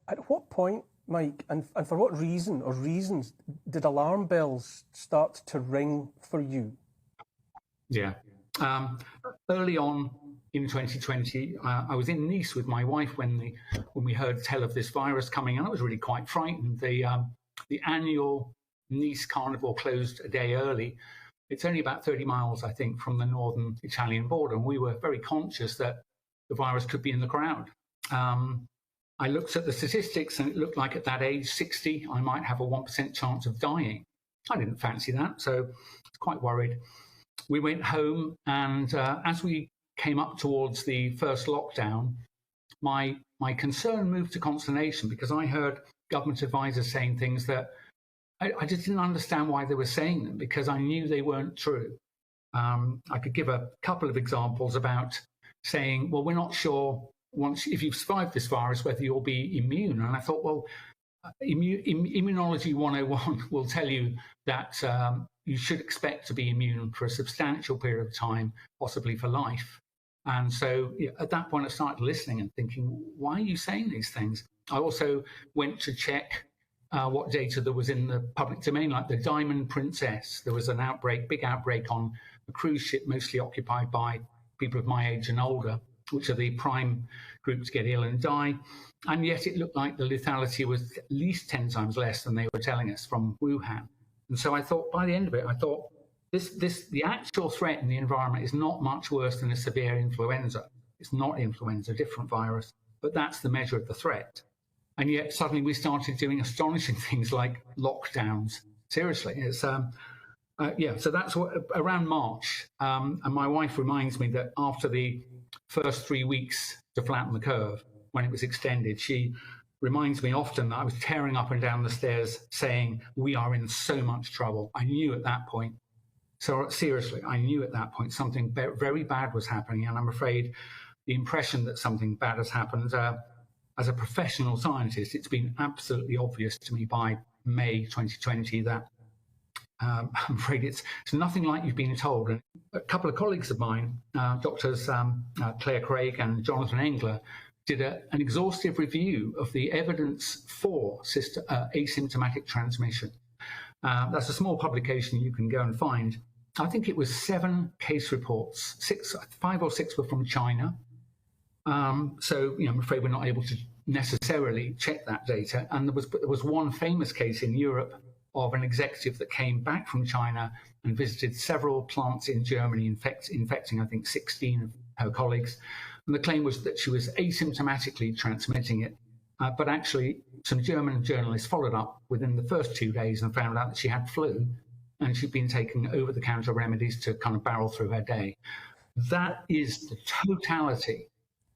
At what point, Mike, and for what reason or reasons did alarm bells start to ring for you? Yeah. Early on in 2020, I was in Nice with my wife when we heard tell of this virus coming, and I was really quite frightened. The annual Nice Carnival closed a day early. It's only about 30 miles, I think, from the northern Italian border, and we were very conscious that the virus could be in the crowd. I looked at the statistics, and it looked like at that age, 60, I might have a 1% chance of dying. I didn't fancy that, so I was quite worried. We went home, and as we came up towards the first lockdown, my concern moved to consternation, because I heard government advisors saying things that I just didn't understand why they were saying them, because I knew they weren't true. I could give a couple of examples about saying, well, we're not sure if you've survived this virus whether you'll be immune. And I thought, well, Immunology 101 will tell you that you should expect to be immune for a substantial period of time, possibly for life. And so at that point, I started listening and thinking, why are you saying these things? I also went to check what data there was in the public domain, like the Diamond Princess. There was an outbreak, big outbreak on a cruise ship, mostly occupied by people of my age and older, which are the prime group to get ill and die. And yet it looked like the lethality was at least 10 times less than they were telling us from Wuhan. And so I thought, by the end of it, I thought, the actual threat in the environment is not much worse than a severe influenza. It's not influenza, different virus, but that's the measure of the threat. And yet suddenly we started doing astonishing things like lockdowns. Seriously, it's so that's what, around March. And my wife reminds me that after the first 3 weeks to flatten the curve, when it was extended, she reminds me often that I was tearing up and down the stairs saying, we are in so much trouble. I knew at that point. So seriously, I knew at that point something very bad was happening. And I'm afraid the impression that something bad has happened, as a professional scientist, it's been absolutely obvious to me by May 2020 that I'm afraid it's nothing like you've been told. And a couple of colleagues of mine, doctors Claire Craig and Jonathan Engler, did an exhaustive review of the evidence for asymptomatic transmission. That's a small publication you can go and find. I think it was 7 case reports, 5 or 6 were from China. So I'm afraid we're not able to necessarily check that data. And there was one famous case in Europe of an executive that came back from China and visited several plants in Germany, infecting, I think, 16 of her colleagues. And the claim was that she was asymptomatically transmitting it. But actually, some German journalists followed up within the first 2 days and found out that she had flu, and she'd been taking over-the-counter remedies to kind of barrel through her day. That is the totality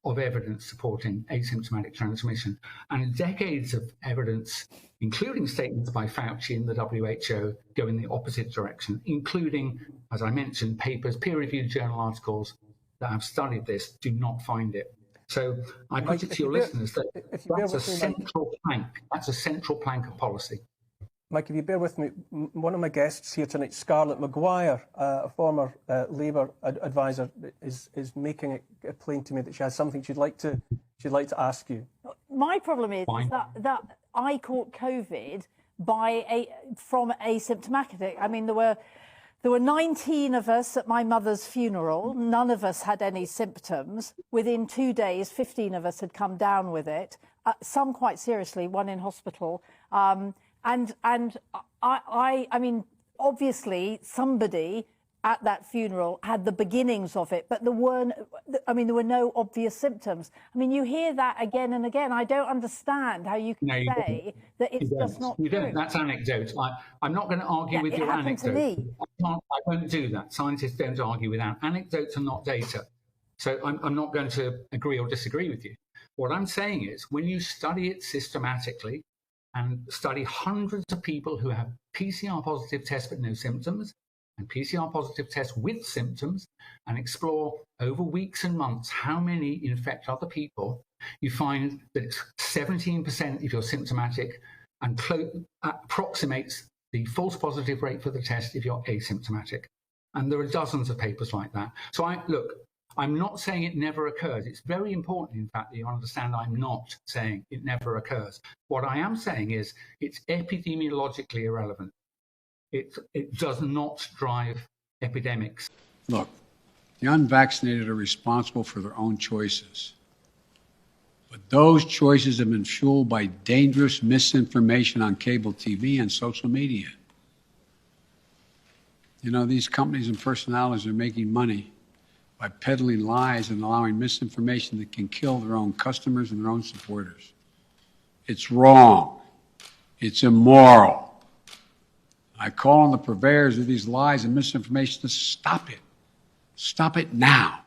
of evidence supporting asymptomatic transmission, and decades of evidence, including statements by Fauci and the WHO, go in the opposite direction, including, as I mentioned, papers, peer-reviewed journal articles that have studied this do not find it. So I put it to your listeners that that's a central plank. That's a central plank of policy. Mike, if you bear with me, one of my guests here tonight, Scarlett Maguire, a former Labour advisor, is making it plain to me that she has something she'd like to ask you. My problem is that I caught COVID from asymptomatic. I mean, there were 19 of us at my mother's funeral. None of us had any symptoms. Within 2 days, 15 of us had come down with it. Some quite seriously, one in hospital. And I mean, obviously somebody at that funeral had the beginnings of it, but there were no obvious symptoms. I mean, you hear that again and again. I don't understand how you can say that it's just not true. You don't. That's anecdote. I'm not going to argue with your anecdote. To me. I won't do that. Scientists don't argue without anecdotes and not data. So I'm not going to agree or disagree with you. What I'm saying is, when you study it systematically and study hundreds of people who have PCR positive tests but no symptoms, and PCR positive tests with symptoms, and explore over weeks and months how many infect other people, you find that it's 17% if you're symptomatic and approximates the false positive rate for the test if you're asymptomatic. And there are dozens of papers like that. So I'm not saying it never occurs. It's very important, in fact, that you understand I'm not saying it never occurs. What I am saying is it's epidemiologically irrelevant. It does not drive epidemics. Look, the unvaccinated are responsible for their own choices. But those choices have been fueled by dangerous misinformation on cable TV and social media. You know, these companies and personalities are making money by peddling lies and allowing misinformation that can kill their own customers and their own supporters. It's wrong. It's immoral. I call on the purveyors of these lies and misinformation to stop it. Stop it now.